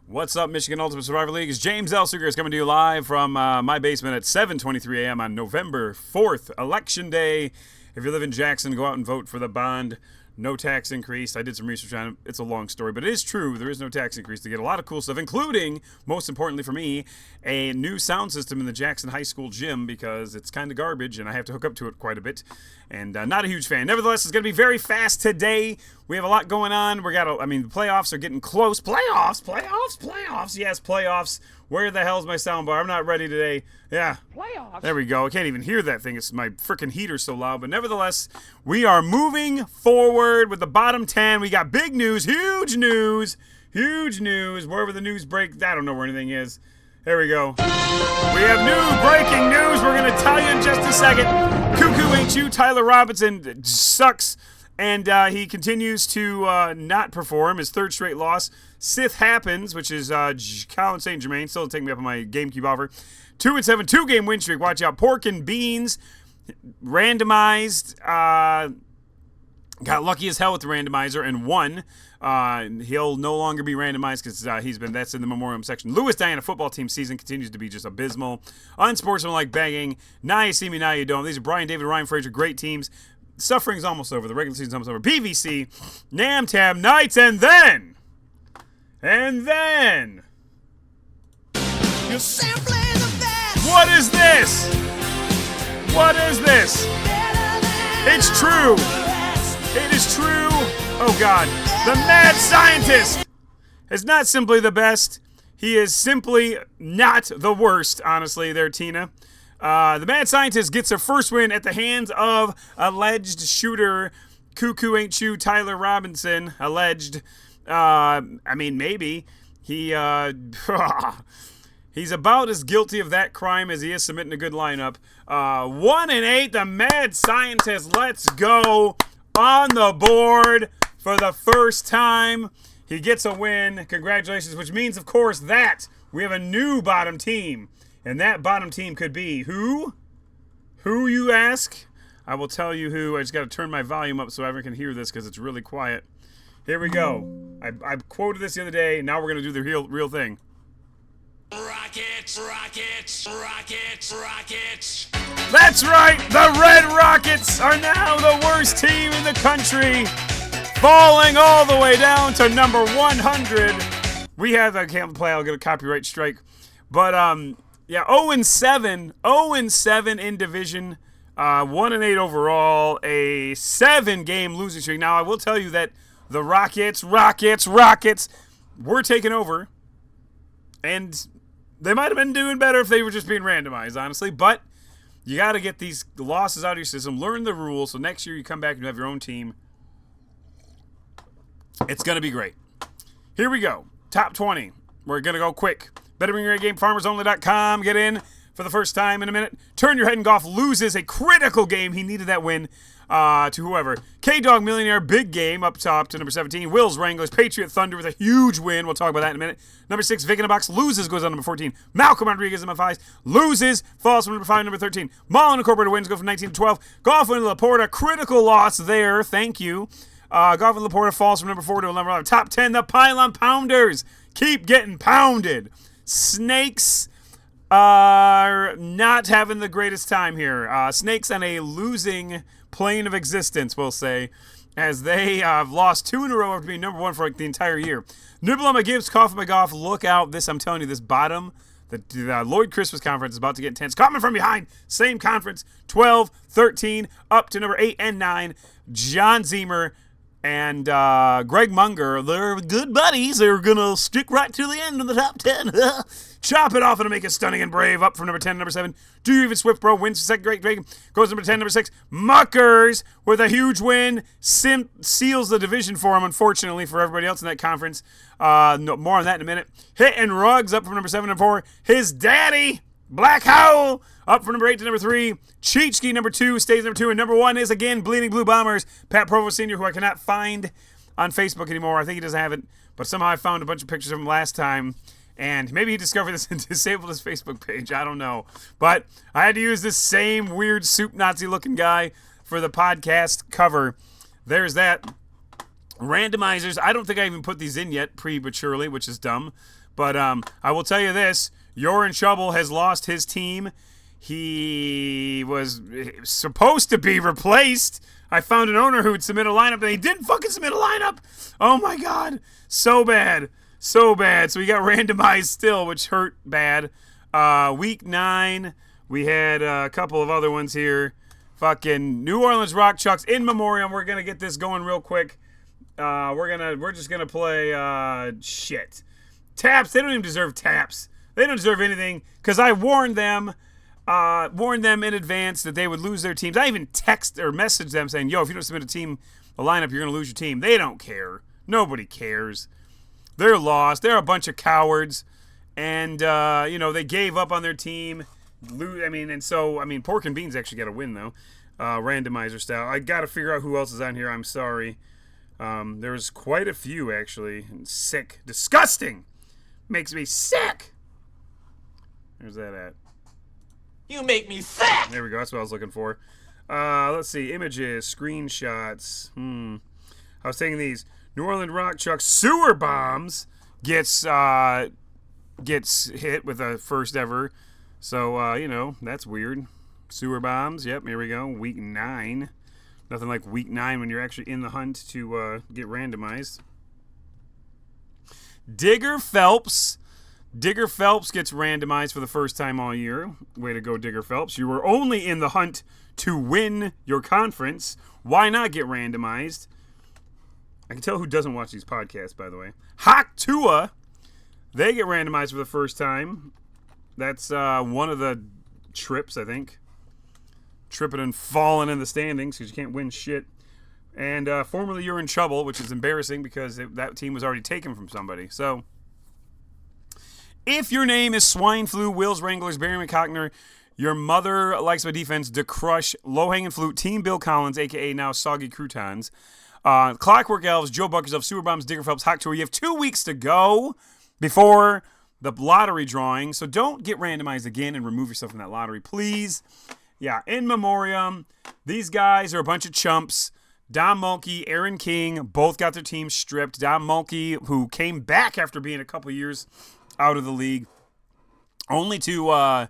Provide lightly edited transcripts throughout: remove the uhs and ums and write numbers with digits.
What's up, Michigan Ultimate Survivor League? It's James Elsiger is coming to you live from my basement at 7:23 a.m. on November 4th, Election Day. If you live in Jackson, go out and vote for the bond. No tax increase. I did some research on it. It's a long story, but it is true. There is no tax increase to get a lot of cool stuff, including, most importantly for me, a new sound system in the Jackson High School gym because it's kind of garbage and I have to hook up to it quite a bit. And not a huge fan. Nevertheless, it's going to be very fast today. We have a lot going on. The playoffs are getting close. Playoffs. Yes, playoffs. Where the hell's my soundbar? I'm not ready today. Yeah. Playoffs. There we go. I can't even hear that thing. It's my freaking heater so loud. But nevertheless, we are moving forward with the bottom 10. We got big news, huge news. Wherever the news break, I don't know where anything is. There we go. We have new breaking news. We're going to tell you in just a second. Cuckoo ain't you. Tyler Robinson sucks. And he continues to not perform. His third straight loss. Sith happens, which is Colin St. Germain. Still taking me up on my GameCube offer. 2-7, 2-game win streak. Watch out. Pork and Beans. Randomized. Got lucky as hell with the randomizer and won. He'll no longer be randomized because that's in the memoriam section. Lewis Diana football team season continues to be just abysmal. Unsportsmanlike begging. Now you see me, now you don't. These are Brian, David, Ryan Fraser, great teams. Suffering's almost over. The regular season's almost over. PVC, Nam Tam Knights, and then. You're simply the best. What is this? It's true. It is true. Oh, God. The mad scientist is not simply the best. He is simply not the worst, honestly, there, Tina. The mad scientist gets a first win at the hands of alleged shooter Cuckoo Ain't You Tyler Robinson. Alleged. Maybe. He's about as guilty of that crime as he is submitting a good lineup. 1-8, the mad scientist. Let's go. On the board for the first time. He gets a win. Congratulations, which means, of course, that we have a new bottom team. And that bottom team could be who? Who, you ask? I will tell you who. I just got to turn my volume up so everyone can hear this because it's really quiet. Here we go. I quoted this the other day. Now we're going to do the real thing. Rockets. That's right. The Red Rockets are now the worst team in the country. Falling all the way down to number 100. I can't play. I'll get a copyright strike. But, 0-7 in division, 1-8 overall, a 7-game losing streak. Now, I will tell you that the Rockets, were taking over, and they might have been doing better if they were just being randomized, honestly, but you got to get these losses out of your system, learn the rules, so next year you come back and you have your own team. It's going to be great. Here we go. Top 20. We're going to go quick. Better bring your game, farmersonly.com. Get in for the first time in a minute. Turn Your Head and Golf loses a critical game. He needed that win to whoever. K-Dog Millionaire, big game up top to number 17. Will's Wranglers, Patriot Thunder with a huge win. We'll talk about that in a minute. Number 6, Vic in a Box loses, goes on number 14. Malcolm Rodriguez in my 5 loses, falls from number 5 number 13. Mullen Incorporated wins, go from 19 to 12. Golf in Laporta, critical loss there. Thank you. Golf in Laporta falls from number 4 to number 11. Top 10, the Pylon Pounders keep getting pounded. Snakes are not having the greatest time here. Snakes on a losing plane of existence, we'll say, as they have lost 2 in a row after being number 1 for like the entire year. Nibble on my Gibbs, cough on my Golf. Look out. I'm telling you, this bottom, the Lloyd Christmas conference is about to get intense. Coming from behind, same conference, 12, 13, up to number 8 and 9. John Zemer and Greg Munger, they're good buddies. They're going to stick right to the end of the top 10. Chop it off and make it stunning and brave. Up from number 10, number 7. Do you even Swift Pro wins the second great Dragon. Goes number 10, number 6. Muckers with a huge win. Seals the division for him, unfortunately, for everybody else in that conference. More on that in a minute. Hit and Rugs up from number 7 and 4. His daddy, Black Howl, up from number 8 to number 3. Cheechki, number 2, stays number 2. And number 1 is, again, Bleeding Blue Bombers. Pat Provost Sr., who I cannot find on Facebook anymore. I think he doesn't have it. But somehow I found a bunch of pictures of him last time. And maybe he discovered this and disabled his Facebook page. I don't know. But I had to use this same weird soup Nazi-looking guy for the podcast cover. There's that. Randomizers. I don't think I even put these in yet prematurely, which is dumb. But I will tell you this. You're in Trouble has lost his team. He was supposed to be replaced. I found an owner who would submit a lineup, and he didn't fucking submit a lineup. Oh, my God. So bad. So bad. So he got randomized still, which hurt bad. Week 9, we had a couple of other ones here. Fucking New Orleans Rock Chucks in memoriam. We're going to get this going real quick. We're just going to play shit. Taps. They don't even deserve taps. They don't deserve anything because I warned them in advance that they would lose their teams. I even text or message them saying, yo, if you don't submit a lineup, you're going to lose your team. They don't care. Nobody cares. They're lost. They're a bunch of cowards. And, they gave up on their team. Pork and Beans actually got a win, though. Randomizer style. I got to figure out who else is on here. I'm sorry. There's quite a few, actually. Sick. Disgusting. Makes me sick. Where's that at? You make me sick! There we go. That's what I was looking for. Let's see. Images. Screenshots. I was taking these. New Orleans Rock Chuck Sewer Bombs gets hit with a first ever. So, that's weird. Sewer Bombs. Yep, here we go. Week 9. Nothing like week 9 when you're actually in the hunt to get randomized. Digger Phelps. Digger Phelps gets randomized for the first time all year. Way to go, Digger Phelps. You were only in the hunt to win your conference. Why not get randomized? I can tell who doesn't watch these podcasts, by the way. Hawk Tua. They get randomized for the first time. That's one of the trips, I think. Tripping and falling in the standings because you can't win shit. And formerly You're in Trouble, which is embarrassing because that team was already taken from somebody. So, if your name is Swine Flu, Wills Wranglers, Barry McCockner, your mother likes my defense, DeCrush, Low Hanging Flute, Team Bill Collins, a.k.a. now Soggy Croutons, Clockwork Elves, Joe Buckers of Sewer Bombs, Digger Phelps, Hawk Tour. You have 2 weeks to go before the lottery drawing, so don't get randomized again and remove yourself from that lottery, please. Yeah, in memoriam, these guys are a bunch of chumps. Dom Mulkey, Aaron King, both got their teams stripped. Dom Mulkey, who came back after being a couple years out of the league, only to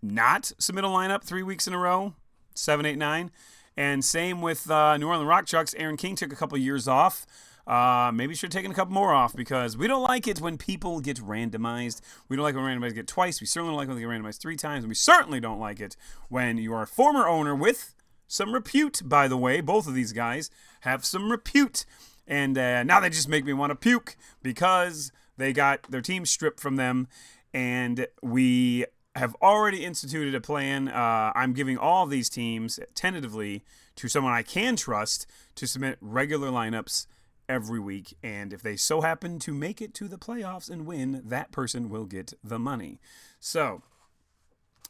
not submit a lineup 3 weeks in a row, 7, 8, 9. And same with New Orleans Rock Chucks. Aaron King took a couple years off. Maybe should have taken a couple more off because we don't like it when people get randomized. We don't like when randomized get twice. We certainly don't like when they get randomized 3 times. And we certainly don't like it when you are a former owner with some repute, by the way. Both of these guys have some repute. And now they just make me want to puke because they got their team stripped from them. And we have already instituted a plan. I'm giving all of these teams tentatively to someone I can trust to submit regular lineups every week. And if they so happen to make it to the playoffs and win, that person will get the money. So,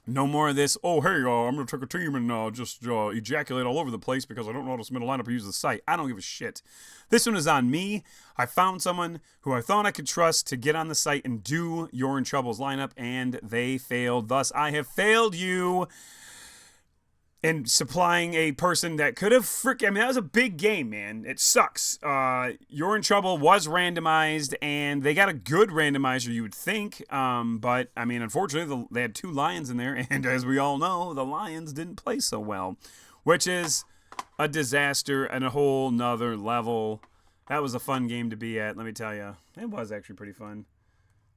no more of this, oh, hey, I'm going to take a team and just ejaculate all over the place because I don't know how to submit a lineup or use the site. I don't give a shit. This one is on me. I found someone who I thought I could trust to get on the site and do You're in Trouble's lineup, and they failed. Thus, I have failed you in supplying a person that could have that was a big game, man. It sucks. You're in Trouble was randomized, and they got a good randomizer, you would think. But, unfortunately, they had 2 Lions in there, and as we all know, the Lions didn't play so well, which is a disaster and a whole nother level. That was a fun game to be at, let me tell you. It was actually pretty fun.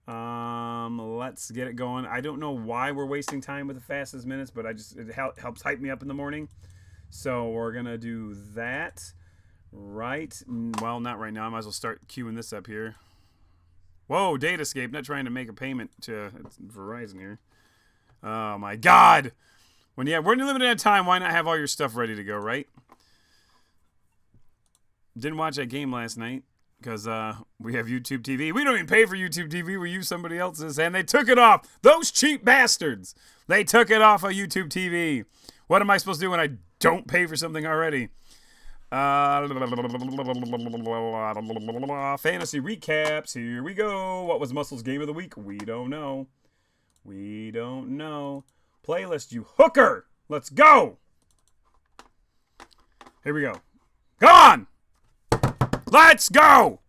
Let's get it going. I don't know why we're wasting time with the fastest minutes, but it helps hype me up in the morning. So we're gonna do that not right now. I might as well start queuing this up here. Whoa, data escape. Not trying to make a payment to Verizon here. Oh my God. When you're limited time, why not have all your stuff ready to go, right? Didn't watch that game last night because we have YouTube TV. We don't even pay for YouTube TV. We use somebody else's, and they took it off. Those cheap bastards. They took it off of YouTube TV. What am I supposed to do when I don't pay for something already? Fantasy recaps. Here we go. What was Muscle's game of the week? We don't know. Playlist, you hooker. Let's go. Here we go. Come on. Let's go!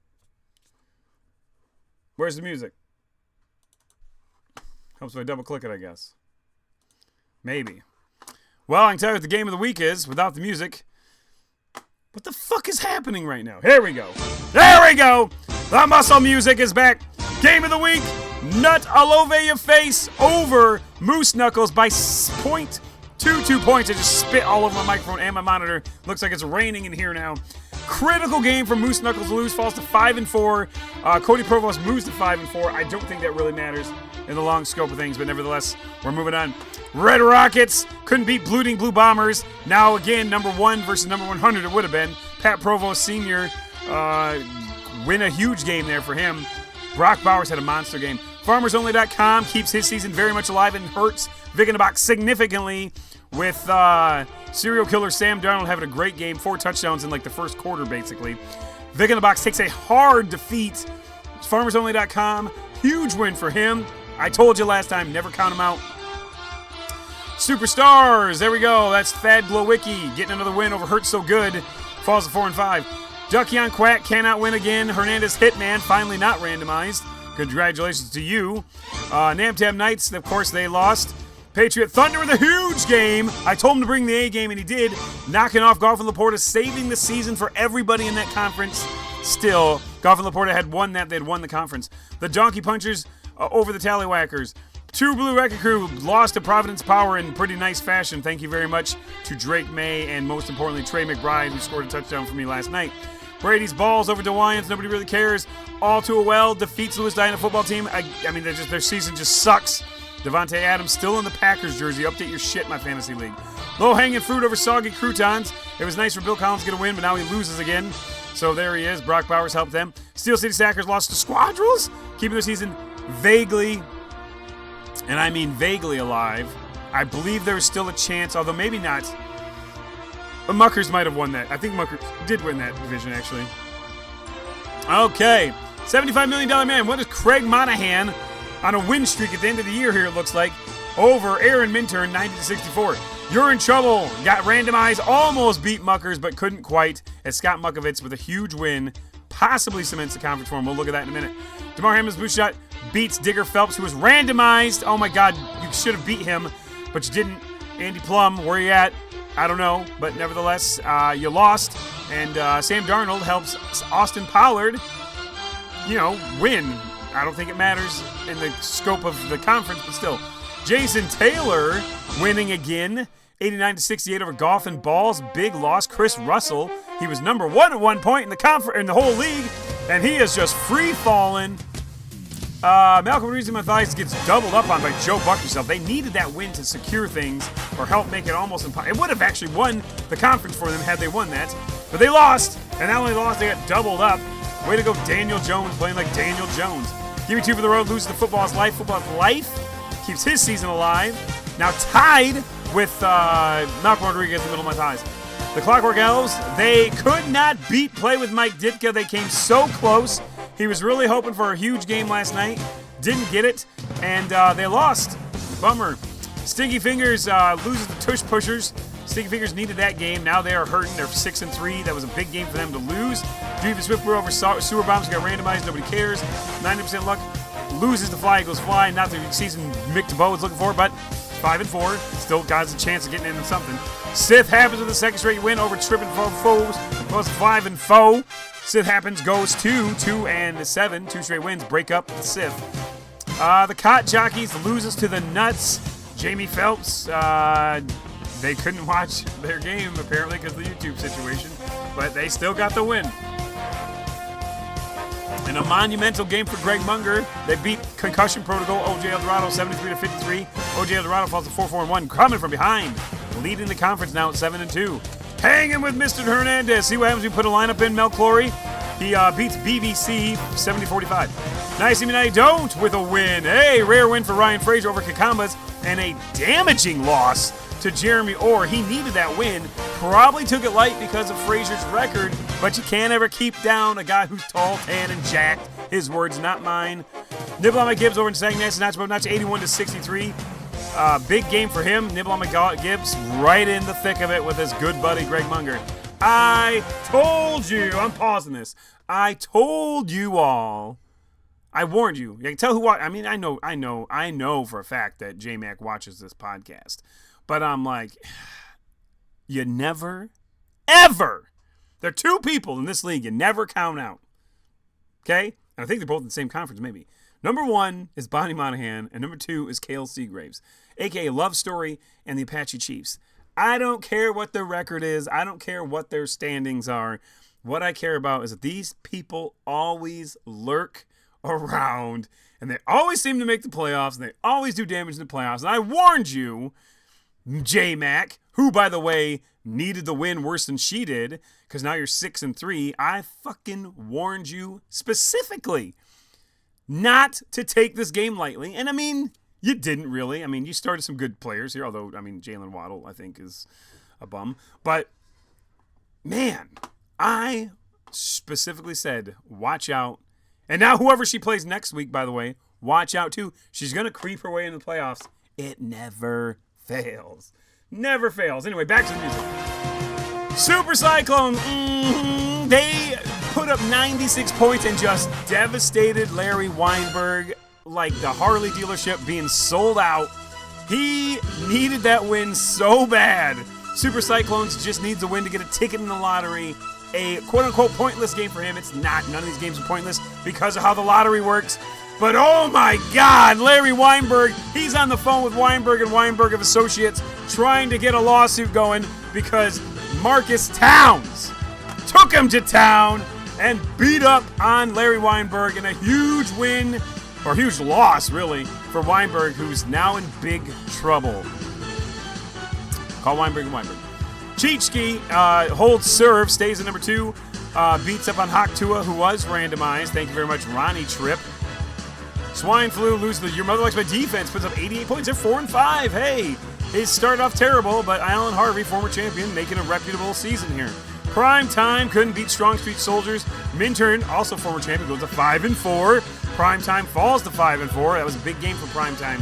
Where's the music? Helps if I double click it, I guess. Maybe. Well, I can tell you what the game of the week is without the music. What the fuck is happening right now? Here we go. There we go. The muscle music is back. Game of the week. Nut all over your face over Moose Knuckles by 0.22 points. I just spit all over my microphone and my monitor. Looks like it's raining in here now. Critical game for Moose Knuckles to lose. Falls to 5-4. Cody Provost moves to 5-4. I don't think that really matters in the long scope of things, but nevertheless, we're moving on. Red Rockets couldn't beat Bleeding Blue Bombers. Now again, number 1 versus number 100 it would have been. Pat Provost Sr. Win a huge game there for him. Brock Bowers had a monster game. FarmersOnly.com keeps his season very much alive and hurts Vic in the Box significantly with serial killer Sam Darnold having a great game. 4 touchdowns in like the first quarter, basically. Vic in the Box takes a hard defeat. FarmersOnly.com, huge win for him. I told you last time, never count him out. Superstars, there we go. That's Thad Glowicki getting another win over Hurt So Good. Falls to 4-5. Ducky on Quack cannot win again. Hernandez Hitman finally not randomized. Congratulations to you. Namtab Knights, of course, they lost. Patriot Thunder with a huge game. I told him to bring the A game, and he did. Knocking off Golf and Laporta, saving the season for everybody in that conference. Still, Golf and Laporta had won that. They had won the conference. The Donkey Punchers over the Tallywhackers. True Blue Wrecking Crew lost to Providence Power in pretty nice fashion. Thank you very much to Drake May and, most importantly, Trey McBride, who scored a touchdown for me last night. Brady's Balls over DeWians. Nobody really cares. All Too Well defeats Louis Dinah football team. I mean, their season just sucks. Devontae Adams still in the Packers jersey. Update your shit, my fantasy league. Low-hanging fruit over Soggy Croutons. It was nice for Bill Collins to get a win, but now he loses again. So there he is. Brock Bowers helped them. Steel City Sackers lost to Squadrels, keeping their season vaguely, and I mean vaguely, alive. I believe there is still a chance, although maybe not. But Muckers might have won that. I think Muckers did win that division, actually. Okay. $75 million man. What is Craig Monahan on a win streak at the end of the year here, it looks like, over Aaron Minturn, 90-64. You're in trouble. Got randomized. Almost beat Muckers, but couldn't quite. As Scott Muckovitz with a huge win. Possibly cements the conference for him. We'll look at that in a minute. DeMar Hamlin's boot shot beats Digger Phelps, who was randomized. Oh, my God. You should have beat him, but you didn't. Andy Plum, where you at? I don't know, but nevertheless, you lost. And Sam Darnold helps Austin Pollard, win. I don't think it matters in the scope of the conference, but still. Jason Taylor winning again, 89-68 over Golf and Balls. Big loss. Chris Russell, he was number 1 at one point in the whole league, and he is just free falling. Malcolm Reeves Mathias gets doubled up on by Joe Buck himself. They needed that win to secure things or help make it almost impossible. It would have actually won the conference for them had they won that, but they lost, and not only lost, they got doubled up. Way to go, Daniel Jones, playing like Daniel Jones. Give me 2 for the road, loses to Football's Life. Football's Life keeps his season alive. Now tied with Malcolm Rodriguez in the middle of my ties. The Clockwork Elves, they could not beat Play with Mike Ditka. They came so close. He was really hoping for a huge game last night. Didn't get it, and they lost. Bummer. Stinky Fingers loses the Tush Pushers. Stinky Fingers needed that game. Now they are hurting. They're 6-3. That was a big game for them to lose. Dream Swift over Sewer Bombs got randomized. Nobody cares. 90% luck. Loses the Fly Eagles Fly. Not the season Mick DeBow was looking for, but 5-4. Still got a chance of getting into something. Sith happens with a second straight win over Trippin' Foes. Plus 5-4. Sith happens goes to 2-7. 2 straight wins break up the Sith. The Cot Jockeys loses to the Nuts. Jamie Phelps, they couldn't watch their game apparently because of the YouTube situation, but they still got the win. In a monumental game for Greg Munger, they beat Concussion Protocol OJ Eldorado 73-53. OJ Eldorado falls to 4-4-1, coming from behind, leading the conference now at 7-2. Hanging with Mr. Hernandez. See what happens when you put a lineup in, Mel Clory. He beats BVC 70-45. Nice I don't with a win. Hey, rare win for Ryan Frazier over Kakambas, and a damaging loss to Jeremy Orr. He needed that win. Probably took it light because of Frazier's record, but you can't ever keep down a guy who's tall, tan, and jacked. His words, not mine. Nibble on my Gibbs over in Saginaw, Notch 81-63. Big game for him. Nibble on my Gibbs right in the thick of it with his good buddy Greg Munger. I told you, I'm pausing this. I told you all I warned you. I can tell who. I mean, I know for a fact that J-Mac watches this podcast, but I'm like, you never, ever. There are two people in this league you never count out. Okay, and I think they're both in the same conference, maybe. Number one is Bonnie Monahan, and number two is Cale Seagraves, a.k.a. Love Story and the Apache Chiefs. I don't care what their record is. I don't care what their standings are. What I care about is that these people always lurk around, and they always seem to make the playoffs, and they always do damage in the playoffs. And I warned you, J-Mac, who, by the way, needed the win worse than she did, because now you're 6-3. I fucking warned you specifically not to take this game lightly. And I mean, you didn't really. I mean, you started some good players here, although, I mean, Jalen Waddle, I think, is a bum. But, man, I specifically said, watch out. And now whoever she plays next week, by the way, watch out too. She's going to creep her way into the playoffs. It never fails. Never fails. Anyway, back to the music. Super Cyclone, they put up 96 points and just devastated Larry Weinberg like the Harley dealership being sold out. He needed that win so bad. Super Cyclones just needs a win to get a ticket in the lottery. A quote-unquote pointless game for him. It's not. None of these games are pointless because of how the lottery works. But oh my God, Larry Weinberg, he's on the phone with Weinberg and Weinberg of Associates trying to get a lawsuit going because Marcus Towns took him to town and beat up on Larry Weinberg in a huge win, or huge loss, really, for Weinberg, who's now in big trouble. Call Weinberg and Weinberg. Chichki holds serve, stays at number 2, beats up on Haktua, who was randomized. Thank you very much, Ronnie Tripp. Swine Flu loses Your Mother Likes My Defense, puts up 88 points. They're 4-5. Hey, it started off terrible, but Alan Harvey, former champion, making a reputable season here. Prime Time couldn't beat Strong Street Soldiers. Minturn, also former champion, goes to 5-4. Prime Time falls to 5-4. That was a big game for Prime Time.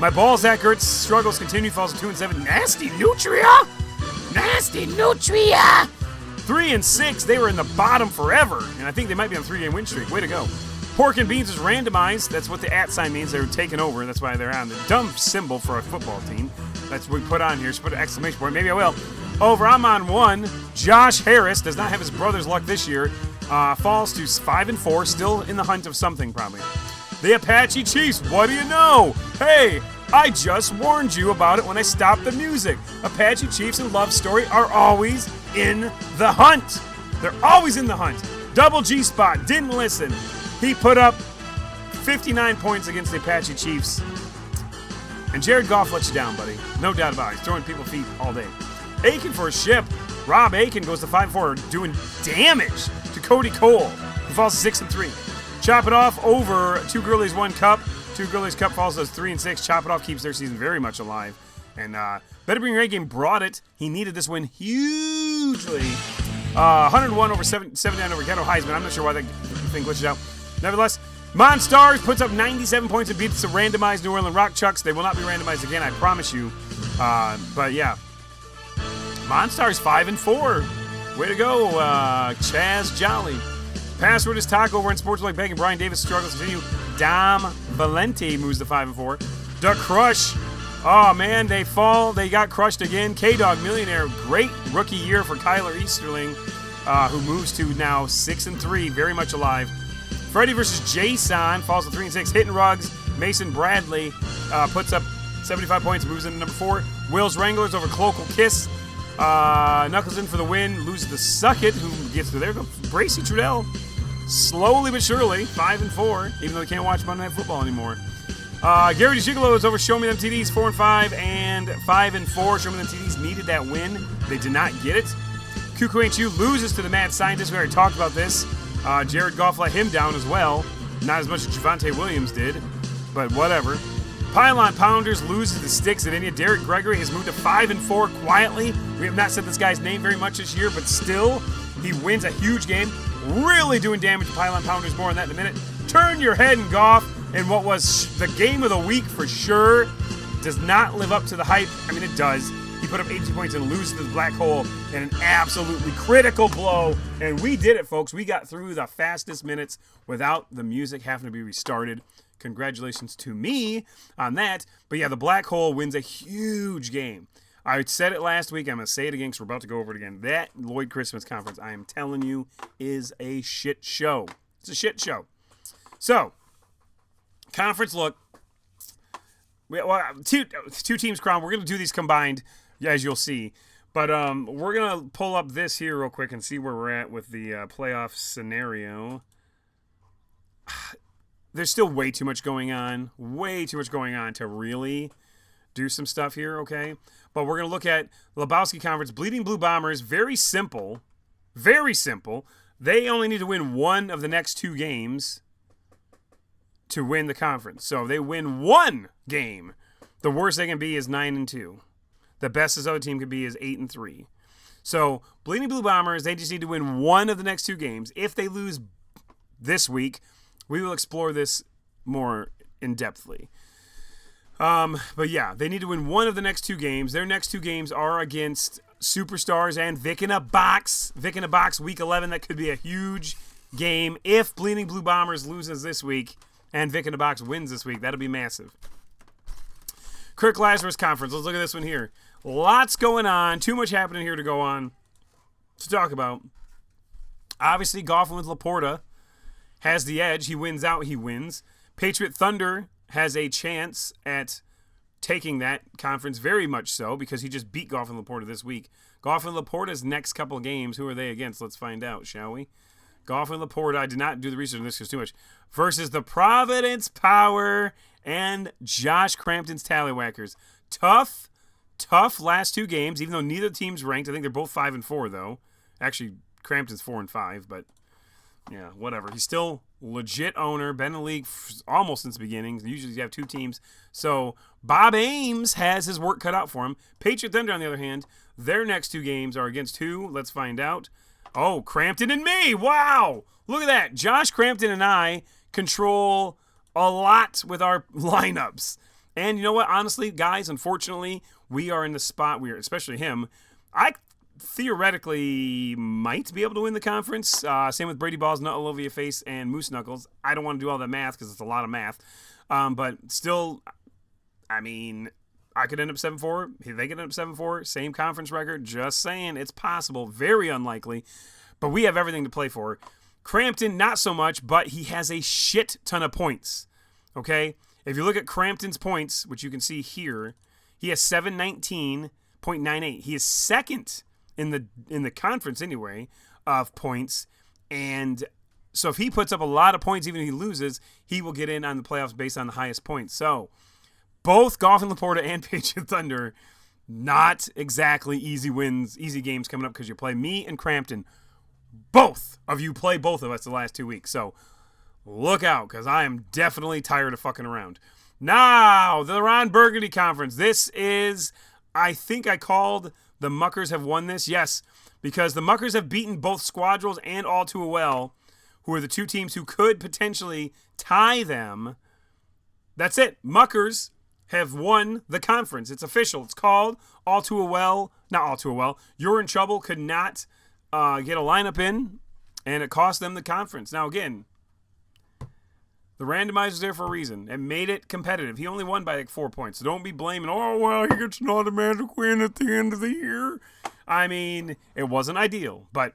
My Balls Accurate struggles continue, falls to 2-7. Nasty Nutria! Nasty Nutria! 3-6. They were in the bottom forever, and I think they might be on a 3-game win streak. Way to go. Pork and Beans is randomized. That's what the @ sign means. They were taken over. That's why they're on the dumb symbol for a football team. That's what we put on here. Just put an exclamation point. Maybe I will. Over, I'm on 1. Josh Harris does not have his brother's luck this year. Falls to 5-4. Still in the hunt of something, probably. The Apache Chiefs. What do you know? Hey, I just warned you about it when I stopped the music. Apache Chiefs and Love Story are always in the hunt. They're always in the hunt. Double G-Spot. Didn't listen. He put up 59 points against the Apache Chiefs. And Jared Goff let you down, buddy. No doubt about it. He's throwing people feet all day. Aiken for a ship. Rob Aiken goes to 5-4, doing damage to Cody Cole, who falls to 6-3. Chop It Off over 2 Girlies, 1 Cup. 2 Girlies Cup falls to 3-6. Chop It Off keeps their season very much alive. And Better Bring Your A Game brought it. He needed this win hugely. 101 over 79 over Ghetto Heisman. I'm not sure why that thing glitched out. Nevertheless, Monstars puts up 97 points and beats the randomized New Orleans Rock Chucks. They will not be randomized again, I promise you. But yeah. Monstars 5-4. Way to go, Chaz Jolly. Password is Taco over in Sports Like Bang, and Brian Davis struggles to continue. Dom Valenti moves to 5-4. The Crush. Oh, man, they fall. They got crushed again. K-Dog Millionaire. Great rookie year for Kyler Easterling, who moves to now 6-3. Very much alive. Freddie versus Jason falls to 3-6. Hitting Rugs. Mason Bradley puts up 75 points, moves into number 4. Will's Wranglers over Cloacal Kiss. Knuckles in for the win. Loses the Suck It, who gets to there. Go Bracy Trudell. Slowly but surely, 5-4, even though they can't watch Monday Night Football anymore. Gary DeGigolo is over Show Me Them TDs, 4-5 and 5-4. Show Me Them TDs needed that win. They did not get it. Cuckoo Ain't You loses to the Mad Scientist. We already talked about this. Jared Goff let him down as well. Not as much as Javonte Williams did, but whatever. Pylon Pounders loses the Sticks at India. Derek Gregory has moved to 5-4 quietly. We have not said this guy's name very much this year, but still, he wins a huge game. Really doing damage to Pylon Pounders. More on that in a minute. Turn Your Head and Goff in what was the game of the week for sure. Does not live up to the hype. I mean, it does. He put up 18 points and loses to the black hole in an absolutely critical blow. And we did it, folks. We got through the fastest minutes without the music having to be restarted. Congratulations to me on that. But yeah, the black hole wins a huge game. I said it last week. I'm going to say it again because we're about to go over it again. That Lloyd Christmas conference, I am telling you, is a shit show. It's a shit show. So, conference look. Well, two teams crowned. We're going to do these combined, as you'll see. But we're going to pull up this here real quick and see where we're at with the playoff scenario. There's still way too much going on. Way too much going on to really do some stuff here, okay? But we're going to look at Lebowski Conference. Bleeding Blue Bombers, very simple. Very simple. They only need to win one of the next two games to win the conference. So if they win one game, the worst they can be is 9-2. The best this other team could be is 8-3. So Bleeding Blue Bombers, they just need to win one of the next two games. If they lose this week, we will explore this more in-depthly. But yeah, they need to win one of the next two games. Their next two games are against Superstars and Vic in a Box. Vic in a Box, week 11. That could be a huge game. If Bleeding Blue Bombers loses this week and Vic in a Box wins this week, that'll be massive. Kirk Lazarus Conference. Let's look at this one here. Lots going on. Too much happening here to go on to talk about. Obviously, Goffin with Laporta has the edge. He wins out, he wins. Patriot Thunder has a chance at taking that conference, very much so, because he just beat Goffin Laporta this week. Goffin Laporta's next couple of games, who are they against? Let's find out, shall we? Goffin Laporta, I did not do the research on this because too much, versus the Providence Power and Josh Crampton's Tallywhackers. Tough last two games, even though neither team's ranked. I think they're both 5-4, though. Actually, Crampton's 4-5, but yeah, whatever. He's still legit owner. Been in the league almost since the beginning. Usually you have two teams. So Bob Ames has his work cut out for him. Patriot Thunder, on the other hand, their next two games are against who? Let's find out. Oh, Crampton and me. Wow. Look at that. Josh Crampton and I control a lot with our lineups. And you know what? Honestly, guys, unfortunately, we are in the spot where, especially him, I theoretically might be able to win the conference. Same with Brady Balls, Nut all over your face, and Moose Knuckles. I don't want to do all that math because it's a lot of math. But still, I mean, I could end up 7-4. They could end up 7-4. Same conference record. Just saying, it's possible. Very unlikely. But we have everything to play for. Crampton, not so much, but he has a shit ton of points. Okay? If you look at Crampton's points, which you can see here, he has 719.98. He is second in the conference anyway of points, and so if he puts up a lot of points, even if he loses, he will get in on the playoffs based on the highest points. So both Goffin Laporta and Patriot Thunder, not exactly easy wins, easy games coming up because you play me and Crampton. Both of you play both of us the last 2 weeks, so look out because I am definitely tired of fucking around. Now, the Ron Burgundy Conference. This is, I think I called the Muckers have won this. Yes, because the Muckers have beaten both Squadrels and All Too Well, who are the two teams who could potentially tie them. That's it. Muckers have won the conference. It's official. It's called All Too Well. Not All Too Well. You're in Trouble could not get a lineup in, and it cost them the conference. Now, again, the randomizer's there for a reason. It made it competitive. He only won by like 4 points. So don't be blaming, oh, well, he gets an automatic win at the end of the year. I mean, it wasn't ideal. But,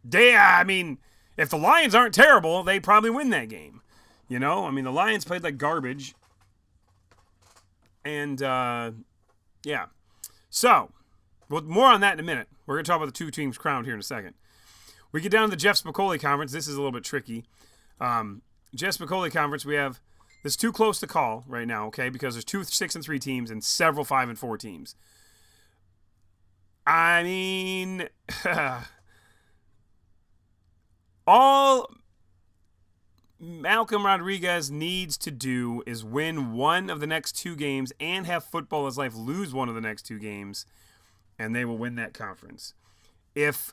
if the Lions aren't terrible, they probably win that game. You know? I mean, the Lions played like garbage. And, yeah. So, well, more on that in a minute. We're going to talk about the two teams crowned here in a second. We get down to the Jeff Spicoli Conference. This is a little bit tricky. Jeff Spicoli Conference, we have, this is too close to call right now, okay, because there's 2 6-3 teams and several 5-4 teams. I mean, all Malcolm Rodriguez needs to do is win one of the next two games and have Football Is Life lose one of the next two games, and they will win that conference. If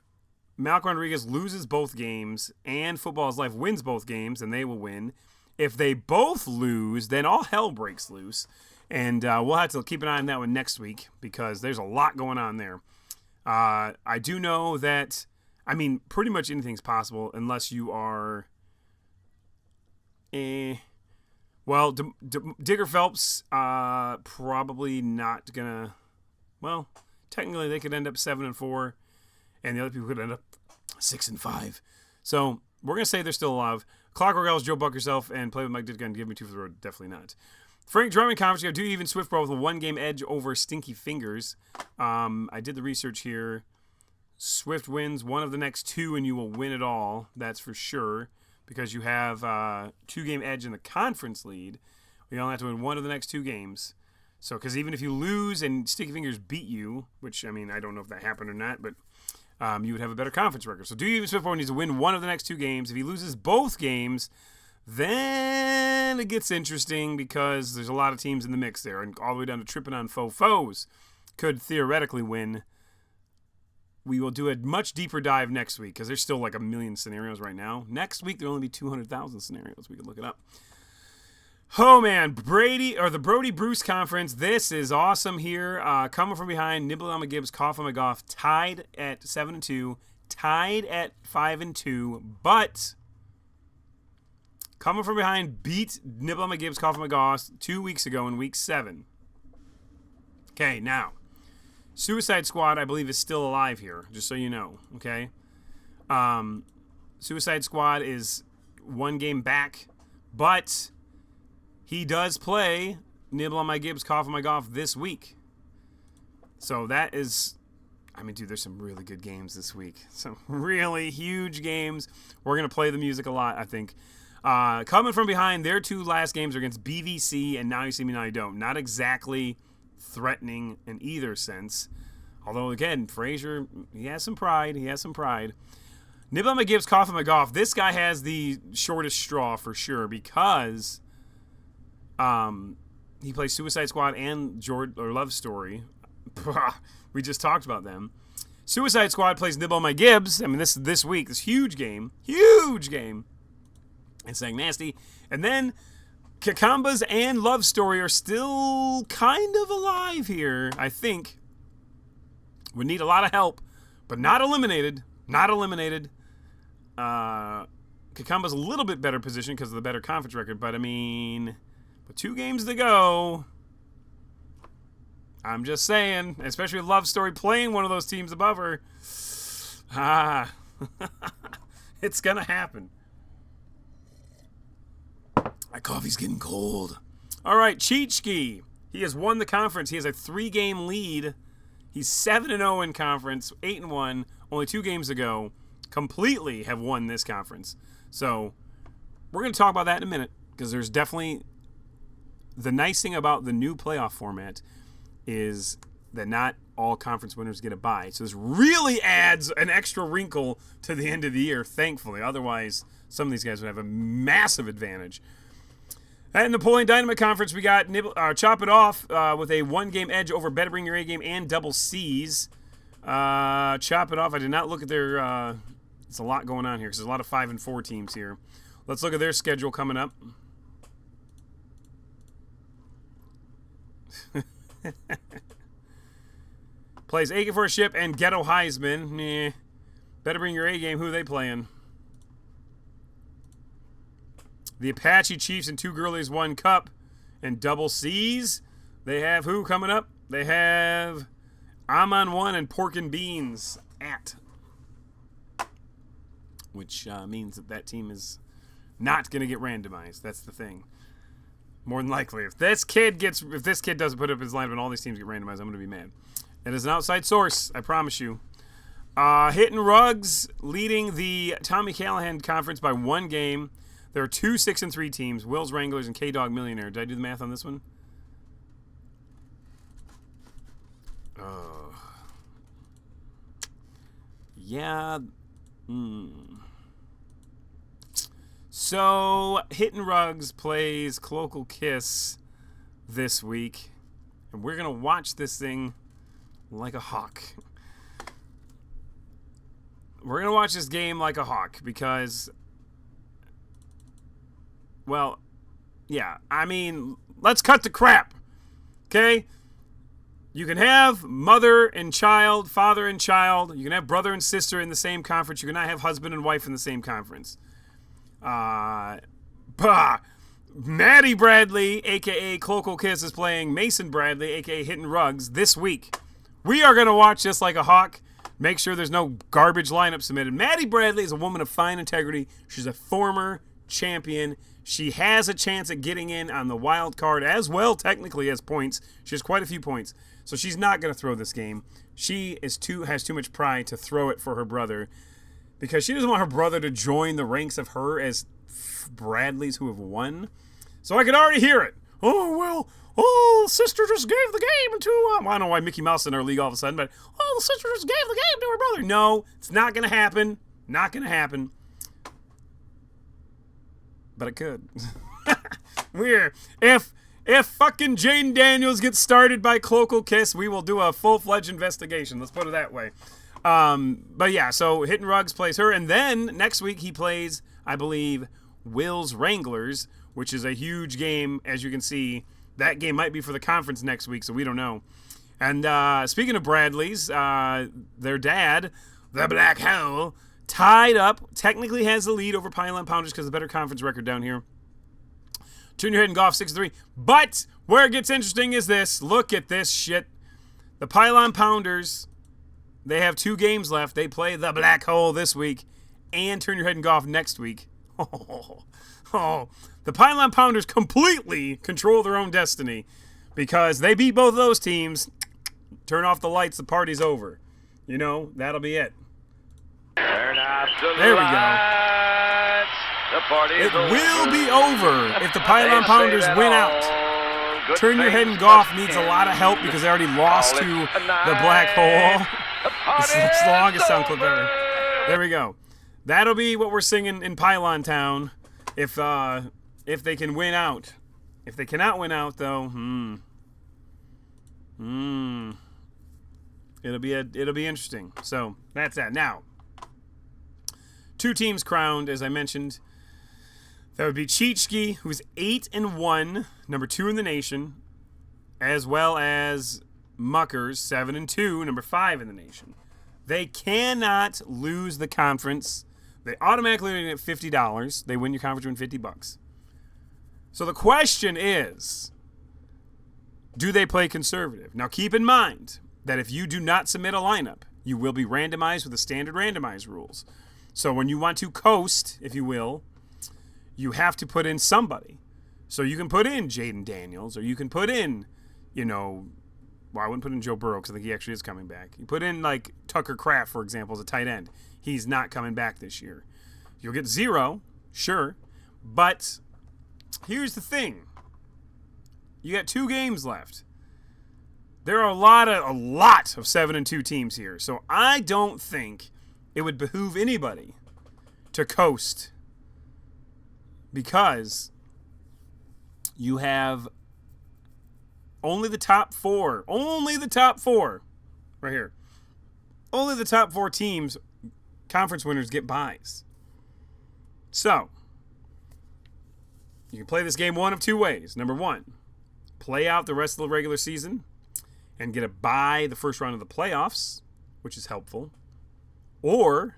Malcolm Rodriguez loses both games and Football Is Life wins both games, and they will win. If they both lose, then all hell breaks loose. And we'll have to keep an eye on that one next week because there's a lot going on there. I do know that, I mean, pretty much anything's possible unless you are... Well, Digger Phelps, probably not going to... Well, technically they could end up 7-4, and the other people could end up 6-5. So we're going to say they're still alive. Clockwork Elves, Joe Buck yourself, and Play with Mike Ditka and Give Me Two for the Road. Definitely not. Frank Drummond Conference, you have 2 even Swiftbro with a 1-game edge over Stinky Fingers. I did the research here. Swift wins one of the next 2, and you will win it all. That's for sure, because you have 2-game edge in the conference lead. You only have to win one of the next 2 games. So, because even if you lose and Stinky Fingers beat you, which, I mean, I don't know if that happened or not, but you would have a better conference record. So, Do You Even Swiftbro needs to win one of the next 2 games. If he loses both games, then it gets interesting because there's a lot of teams in the mix there. And all the way down to tripping on foes could theoretically win. We will do a much deeper dive next week because there's still like a million scenarios right now. Next week, there'll only be 200,000 scenarios. We can look it up. Oh, man. The Brody Bruce Conference. This is awesome here. Coming from behind, Nibble on McGibbs, Cough on McGough, tied at 7-2, tied at 5-2, but... Coming from behind, beat Nibble on McGibbs, Cough on McGough 2 weeks ago in week 7. Okay, now, Suicide Squad, I believe, is still alive here, just so you know, okay? Suicide Squad is 1 game back, but he does play Nibble on McGibbs, Cough on McGough this week. So that is... I mean, dude, there's some really good games this week. Some really huge games. We're going to play the music a lot, I think. Coming from behind, their 2 last games are against BVC and Now You See Me, Now You Don't. Not exactly threatening in either sense. Although, again, Frazier, he has some pride. Nibble on McGibbs, Cough on McGough. This guy has the shortest straw for sure because he plays Suicide Squad and Love Story. We just talked about them. Suicide Squad plays Nibble on McGibbs. I mean, this week, this huge game. And saying nasty. And then Kakambas and Love Story are still kind of alive here, I think. Would need a lot of help, but not eliminated. Kakamba's a little bit better position because of the better conference record, but I mean, with 2 games to go, I'm just saying, especially with Love Story playing one of those teams above her, it's going to happen. My coffee's getting cold. All right, Cheechki. He has won the conference. He has a 3-game lead. He's 7-0 in conference, 8-1, only 2 games to go. Completely have won this conference. So we're going to talk about that in a minute because there's definitely the nice thing about the new playoff format is that not all conference winners get a bye. So this really adds an extra wrinkle to the end of the year, thankfully. Otherwise, some of these guys would have a massive advantage. At Napoleon Dynamite Conference, we got Chop It Off with a 1-game edge over Better Bring Your A Game and Double C's. Chop It Off, I did not look at their... it's a lot going on here because there's a lot of 5-4 teams here. Let's look at their schedule coming up. Plays Aching for a Ship and Ghetto Heisman. Better Bring Your A Game. Who are they playing? The Apache Chiefs and 2 Girlies 1 Cup and Double C's. They have who coming up? They have I'm on 1 and Pork and Beans at. Which means that team is not going to get randomized. That's the thing. More than likely. If this kid doesn't put up his lineup and all these teams get randomized, I'm going to be mad. It is an outside source, I promise you. Hitting Rugs leading the Tommy Callahan Conference by 1 game. There are 2 6-3 teams, Will's Wranglers and K-Dog Millionaire. Did I do the math on this one? Yeah. So, Hitting Rugs plays Cloacal Kiss this week. And we're going to watch this thing like a hawk. We're going to watch this game like a hawk because... Well, yeah, I mean, let's cut the crap. Okay? You can have mother and child, father and child. You can have brother and sister in the same conference. You cannot have husband and wife in the same conference. Maddie Bradley, a.k.a. Cloco Kiss, is playing Mason Bradley, a.k.a. Hitting Rugs, this week. We are going to watch this like a hawk. Make sure there's no garbage lineup submitted. Maddie Bradley is a woman of fine integrity. She's a former champion. She has a chance at getting in on the wild card as well, technically, as points. She has quite a few points. So she's not going to throw this game. She has too much pride to throw it for her brother because she doesn't want her brother to join the ranks of her as Bradleys who have won. So I could already hear it. Oh, well, the sister just gave the game to, I don't know why Mickey Mouse in our league all of a sudden, but, the sister just gave the game to her brother. No, it's not going to happen. Not going to happen. But it could. If fucking Jaden Daniels gets started by Cloco Kiss, we will do a full-fledged investigation. Let's put it that way. But yeah, so Hitting Rugs plays her, and then next week he plays, I believe, Will's Wranglers, which is a huge game, as you can see. That game might be for the conference next week, so we don't know. And speaking of Bradley's, their dad, the Black Hole, tied up, technically has the lead over Pylon Pounders because of the better conference record down here. Turn your head and golf 6-3. But where it gets interesting is this. Look at this shit. The Pylon Pounders, they have 2 games left. They play the Black Hole this week and Turn Your Head and Golf next week. The Pylon Pounders completely control their own destiny because they beat both of those teams. Turn off the lights, the party's over. You know, that'll be it. Turn off the There we go. lights. The party is It will be over if the Pylon Pounders win out. Turn Your Head and Golf needs a lot of help because they already lost to the Black Hole. This is the longest sound clip ever. There we go. That'll be what we're singing in Pylon Town if they can win out. If they cannot win out, though, it'll be interesting. So that's that. Now, 2 teams crowned, as I mentioned. That would be Chichki, who's 8-1, number 2 in the nation, as well as Muckers, 7-2, number 5 in the nation. They cannot lose the conference. They automatically get $50. They win your conference, win $50. So the question is, do they play conservative? Now keep in mind that if you do not submit a lineup, you will be randomized with the standard randomized rules. So when you want to coast, if you will, you have to put in somebody. So you can put in Jaden Daniels, or you can put in, well, I wouldn't put in Joe Burrow because I think he actually is coming back. You put in, like, Tucker Kraft, for example, as a tight end. He's not coming back this year. You'll get 0, sure, but here's the thing. You got 2 games left. There are a lot of 7-2 teams here, so I don't think it would behoove anybody to coast because you have only the top 4 right here. Only the top 4 teams, conference winners, get buys. So, you can play this game one of 2 ways. Number 1, play out the rest of the regular season and get a bye the first round of the playoffs, which is helpful. Or,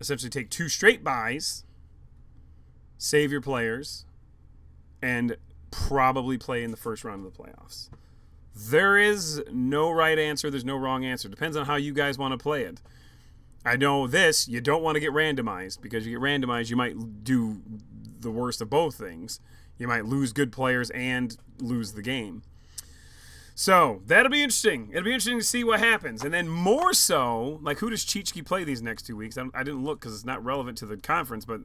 essentially take 2 straight buys, save your players, and probably play in the first round of the playoffs. There is no right answer. There's no wrong answer. Depends on how you guys want to play it. I know this, you don't want to get randomized because you get randomized, you might do the worst of both things. You might lose good players and lose the game. So, that'll be interesting. It'll be interesting to see what happens. And then more so, like, who does Chichki play these next 2 weeks? I didn't look because it's not relevant to the conference, but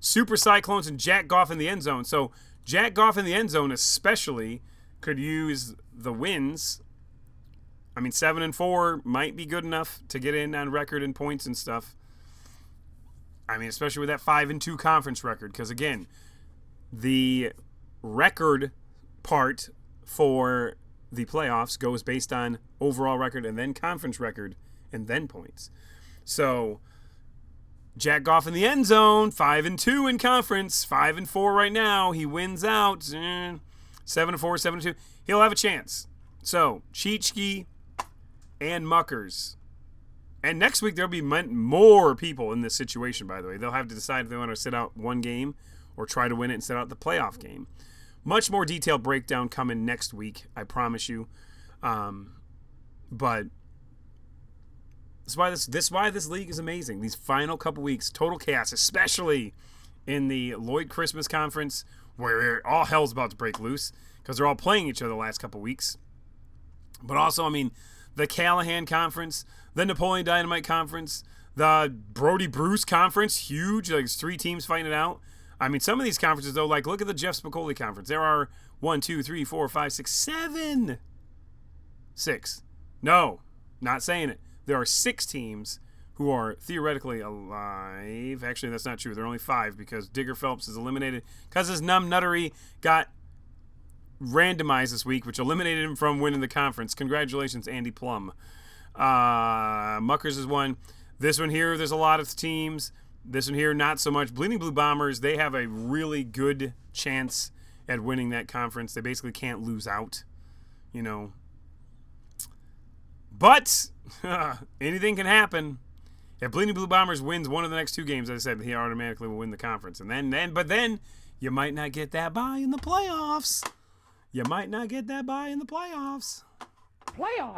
Super Cyclones and Jack Goff in the end zone. So, Jack Goff in the end zone especially could use the wins. I mean, 7-4 might be good enough to get in on record and points and stuff. I mean, especially with that 5-2 conference record. Because, again, the record part for the playoffs goes based on overall record and then conference record and then points. So, Jack Goff in the end zone, 5-2 in conference, 5-4 right now. He wins out. 7-4, 7-2. He'll have a chance. So, Cheechki and Muckers. And next week, there'll be more people in this situation, by the way. They'll have to decide if they want to sit out one game or try to win it and sit out the playoff game. Much more detailed breakdown coming next week, I promise you. But this is why this league is amazing. These final couple weeks, total chaos, especially in the Lloyd Christmas Conference, where all hell's about to break loose because they're all playing each other the last couple weeks. But also, I mean, the Callahan Conference, the Napoleon Dynamite Conference, the Brody Bruce Conference, huge. Like, it's 3 teams fighting it out. I mean, some of these conferences, though, like, look at the Jeff Spicoli Conference. There are 1, 2, 3, 4, 5, 6, 7. 6. No, not saying it. There are 6 teams who are theoretically alive. Actually, that's not true. There are only 5 because Digger Phelps is eliminated because his numbnuttery got randomized this week, which eliminated him from winning the conference. Congratulations, Andy Plum. Muckers is one. This one here, there's a lot of teams. This one here, not so much. Bleeding Blue Bombers, they have a really good chance at winning that conference. They basically can't lose out, you know. But anything can happen. If Bleeding Blue Bombers wins one of the next 2 games, as I said, he automatically will win the conference. And then you might not get that bye in the playoffs.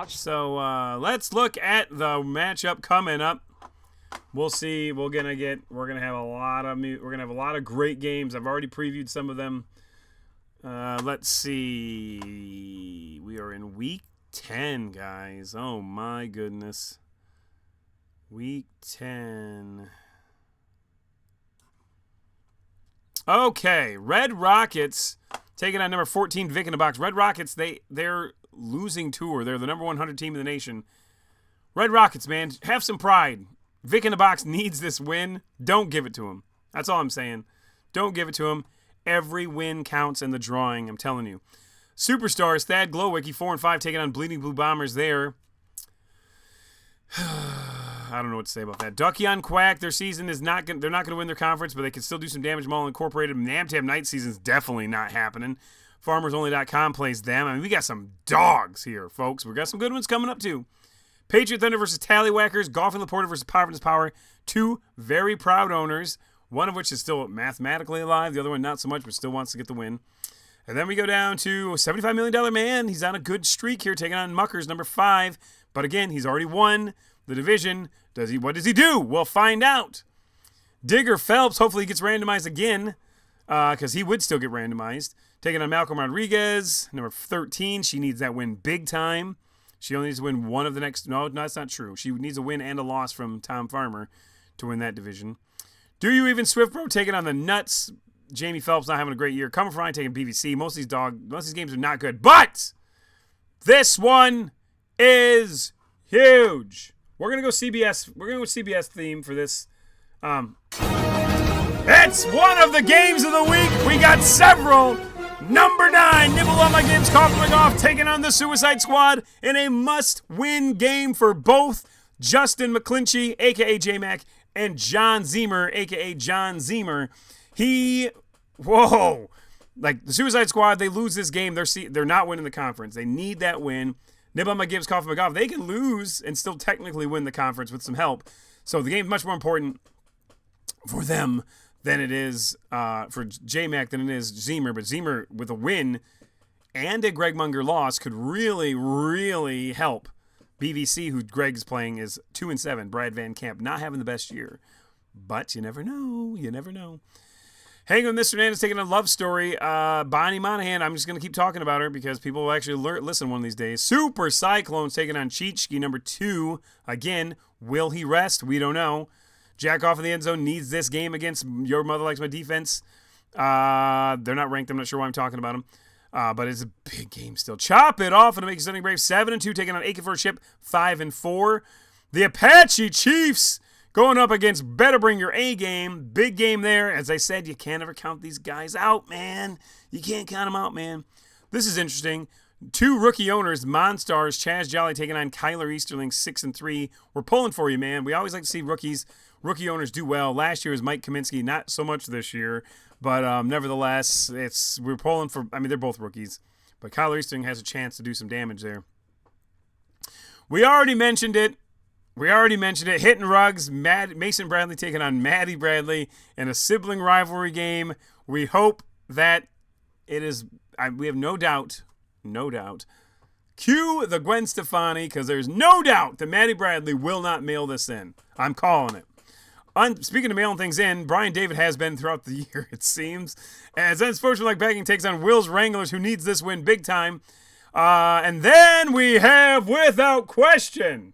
So let's look at the matchup coming up. We'll see. We're gonna have a lot of great games. I've already previewed some of them. Let's see. We are in week 10, guys. Oh my goodness. Week 10. Okay, Red Rockets taking on number 14 Vic in the Box. Red Rockets, they're losing tour. They're the number 100 team in the nation. Red Rockets, man, have some pride. Vic in the Box needs this win. Don't give it to him. That's all I'm saying. Don't give it to him. Every win counts in the drawing, I'm telling you. Superstars, Thad Glowicki, 4-5, taking on Bleeding Blue Bombers there. I don't know what to say about that. Ducky on Quack, their season is not going. They're not going to win their conference, but they can still do some damage. Mall Incorporated, Namtab Night season's definitely not happening. FarmersOnly.com plays them. I mean, we got some dogs here, folks. We got some good ones coming up too. Patriot Thunder versus Tallywhackers. Golf and Laporta versus Providence Power. 2 very proud owners. One of which is still mathematically alive. The other one not so much, but still wants to get the win. And then we go down to $75 million man. He's on a good streak here, taking on Muckers, number 5. But again, he's already won the division. What does he do? We'll find out. Digger Phelps, hopefully he gets randomized again, because he would still get randomized. Taking on Malcolm Rodriguez, number 13. She needs that win big time. She only needs to win one of the next. No, that's not true. She needs a win and a loss from Tom Farmer to win that division. Do You Even Swiftbro taking on the Nuts. Jamie Phelps not having a great year. Coming from taking BVC. Most of these games are not good. But this one is huge. We're gonna go CBS. We're gonna go CBS theme for this. It's one of the games of the week. We got several. Number 9, Nibble on My Gibbs, Coughlin off, taking on the Suicide Squad in a must-win game for both Justin McClinchy, a.k.a. J-Mac, and John Zemer, a.k.a. John Zemer. Like, the Suicide Squad, they lose this game. They're not winning the conference. They need that win. Nibble on My Gibbs, Coughlin McGoff, they can lose and still technically win the conference with some help. So the game's much more important for them than it is for J-Mac than it is Zemer. But Zemer, with a win and a Greg Munger loss, could really, really help BVC, who Greg's playing, is 2-7. Brad Van Camp not having the best year. But you never know. You never know. Hang on, Mr. Hernandez taking a love story. Bonnie Monahan, I'm just going to keep talking about her because people will actually listen one of these days. Super Cyclones taking on Cheechki, number 2. Again, will he rest? We don't know. Jack off in the end zone needs this game against Your Mother Likes My Defense. They're not ranked. I'm not sure why I'm talking about them. But it's a big game still. Chop it off and make something brave. 7-2 taking on Aiken for a Chip. 5-4. The Apache Chiefs going up against Better Bring Your A Game. Big game there. As I said, you can't ever count these guys out, man. You can't count them out, man. This is interesting. 2 rookie owners, Monstars, Chaz Jolly taking on Kyler Easterling, 6-3. We're pulling for you, man. We always like to see rookies rookie owners do well. Last year was Mike Kaminsky, not so much this year, but nevertheless, we're pulling for. I mean, they're both rookies, but Kyler Easton has a chance to do some damage there. We already mentioned it. Hitting Ruggs, Mason Bradley taking on Maddie Bradley in a sibling rivalry game. We hope that it is. We have no doubt. Cue the Gwen Stefani, because there's no doubt that Maddie Bradley will not mail this in. I'm calling it. Speaking of mailing things in, Brian David has been throughout the year, it seems. As Unsportsmanlike Bagging takes on Will's Wranglers, who needs this win big time. And then we have, without question,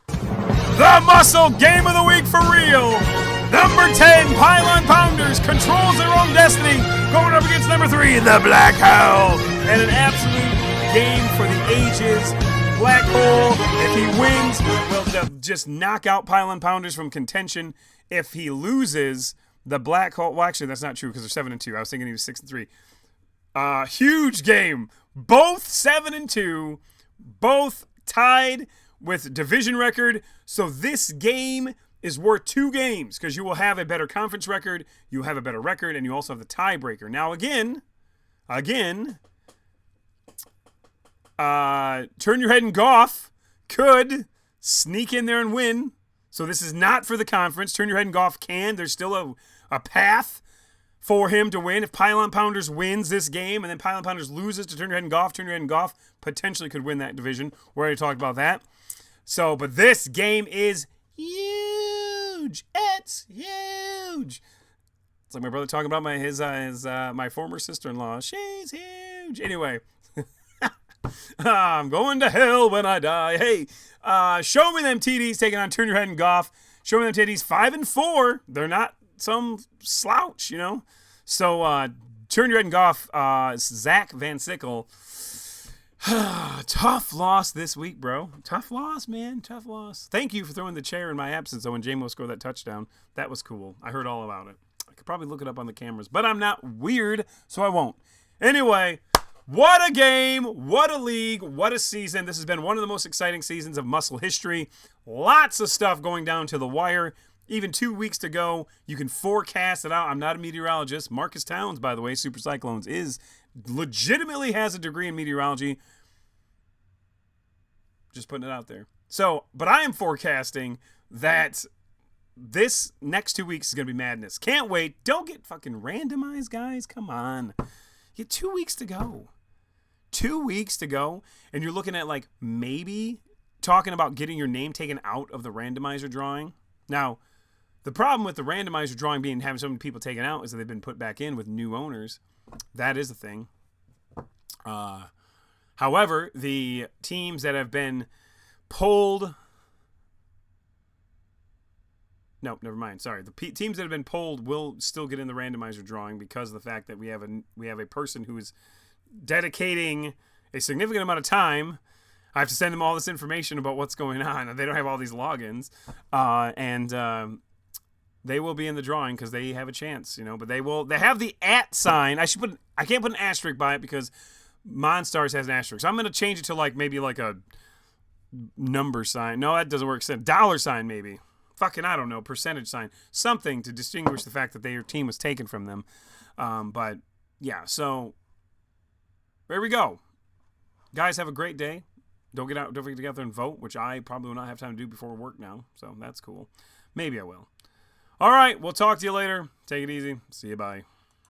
the Muscle Game of the Week for real. Number 10, Pylon Pounders, controls their own destiny, going up against number 3, the Black Hole. And an absolute game for the ages. Black Hole, if he wins, will just knock out Pylon Pounders from contention. If he loses, the Black Hole, well, actually, that's not true because they're 7-2. I was thinking he was 6-3. Huge game. Both 7-2, both tied with division record. So this game is worth 2 games because you will have a better conference record, you have a better record, and you also have the tiebreaker. Now, again, Turn Your Head and Goff could sneak in there and win. So this is not for the conference. Turn Your Head and Goff can. There's still a path for him to win. If Pylon Pounders wins this game and then Pylon Pounders loses to Turn Your Head and Goff potentially could win that division. We already talked about that. So, but this game is huge. It's huge. It's like my brother talking about my former sister-in-law. She's huge. Anyway, I'm going to hell when I die. Hey, show me them TDs taking on Turn Your Head and Goff. Show me them TDs 5-4. They're not some slouch, you know. So Turn Your Head and Goff, Zach Van Sickle. Tough loss this week, bro. Tough loss, man. Tough loss. Thank you for throwing the chair in my absence. So when J-Mo scored that touchdown, that was cool. I heard all about it. I could probably look it up on the cameras, but I'm not weird, so I won't. Anyway, what a game, what a league, what a season. This has been one of the most exciting seasons of Muscle history. Lots of stuff going down to the wire. Even 2 weeks to go. You can forecast it out. I'm not a meteorologist. Marcus Towns, by the way, Super Cyclones, legitimately has a degree in meteorology. Just putting it out there. So, but I am forecasting that this next 2 weeks is going to be madness. Can't wait. Don't get fucking randomized, guys. Come on. You have 2 weeks to go. 2 weeks to go. And you're looking at like maybe talking about getting your name taken out of the randomizer drawing. Now, the problem with the randomizer drawing being having so many people taken out is that they've been put back in with new owners. That is a thing. However, the teams that have been pulled... No, never mind. Sorry. The teams that have been pulled will still get in the randomizer drawing because of the fact that we have a person who is dedicating a significant amount of time. I have to send them all this information about what's going on. They don't have all these logins. And they will be in the drawing because they have a chance, you know. But they have the @ sign. I can't put an asterisk by it because Monstars has an asterisk. So I'm going to change it to maybe a number sign. No, that doesn't work. Dollar sign maybe. Fucking, I don't know. Percentage sign. Something to distinguish the fact that their team was taken from them. But yeah, so there we go. Guys, have a great day. Don't forget to get out there and vote, which I probably will not have time to do before work now. So that's cool. Maybe I will. All right, we'll talk to you later. Take it easy. See you. Bye.